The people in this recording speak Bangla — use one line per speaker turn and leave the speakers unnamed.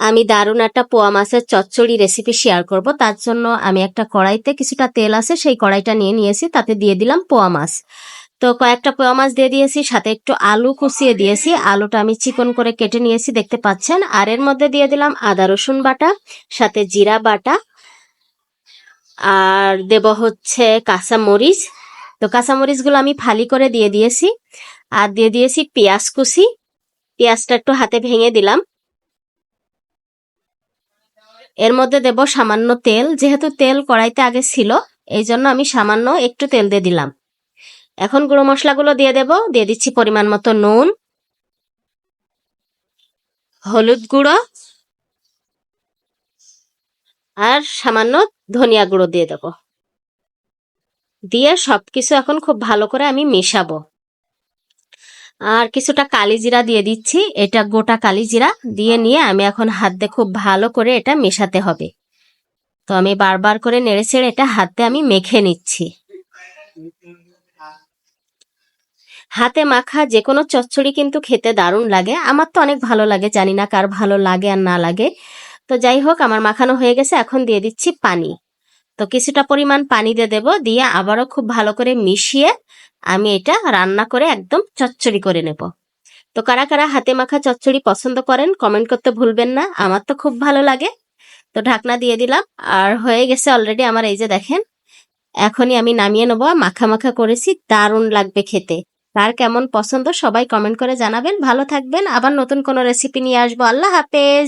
আমি দারুণ একটা পোয়া মাছের চচ্চড়ি রেসিপি শেয়ার করব। তার জন্য আমি একটা কড়াইতে কিছুটা তেল আছে, সেই কড়াইটা নিয়ে নিয়েছি, তাতে দিয়ে দিলাম পোয়া মাছ। তো কয়েকটা পোয়া মাছ দিয়ে দিয়েছি, সাথে একটু আলু কুচিয়ে দিয়েছি। আলুটা আমি চিকন করে কেটে নিয়েছি, দেখতে পাচ্ছেন। আর এর মধ্যে দিয়ে দিলাম আদা রসুন বাটা, সাথে জিরা বাটা, আর দেব হচ্ছে কাঁচামরিচ। তো কাঁচামরিচগুলো আমি ফালি করে দিয়ে দিয়েছি। আর দিয়ে দিয়েছি পেঁয়াজ কুচি। পেঁয়াজটা একটু হাতে ভেঙে দিলাম। এর মধ্যে দেব সামান্য তেল, যেহেতু তেল কড়াইতে আগে ছিল এই জন্য আমি সামান্য একটু তেল দিয়ে দিলাম। এখন গুঁড়ো মশলাগুলো দিয়ে দেব। দিয়ে দিচ্ছি পরিমাণ মতো নুন, হলুদ গুঁড়ো আর সামান্য ধনিয়া গুঁড়ো দিয়ে দেব। দিয়ে সবকিছু এখন খুব ভালো করে আমি মেশাবো। আর কিছুটা কালিজিরা দিয়ে দিচ্ছি, এটা গোটা কালিজিরা দিয়ে নিয়ে আমি এখন হাত দিয়ে খুব ভালো করে এটা মেশাতে হবে। তো আমি বারবার করে নেড়ে ছেড়ে এটা হাতে আমি মেখে নিচ্ছি। হাতে মাখা যে কোনো চচ্চড়ি কিন্তু খেতে দারুণ লাগে, আমার তো অনেক ভালো লাগে, জানি না কার ভালো লাগে আর না লাগে। তো যাই হোক, আমার মাখানো হয়ে গেছে, এখন দিয়ে দিচ্ছি পানি। তো কিছুটা পরিমাণ পানি দিয়ে দেব, দিয়ে আবারও খুব ভালো করে মিশিয়ে আমি এটা রান্না করে একদম চচ্চড়ি করে নেব। তো কারা কারা হাতে মাখা চচ্চড়ি পছন্দ করেন কমেন্ট করতে ভুলবেন না, আমার তো খুব ভালো লাগে। তো ঢাকনা দিয়ে দিলাম, আর হয়ে গেছে অলরেডি আমার, এই যে দেখেন। এখনই আমি নামিয়ে নেবো। মাখা মাখা করেছি, দারুণ লাগবে খেতে। কার কেমন পছন্দ সবাই কমেন্ট করে জানাবেন। ভালো থাকবেন, আবার নতুন কোনো রেসিপি নিয়ে আসবো। আল্লাহ হাফেজ।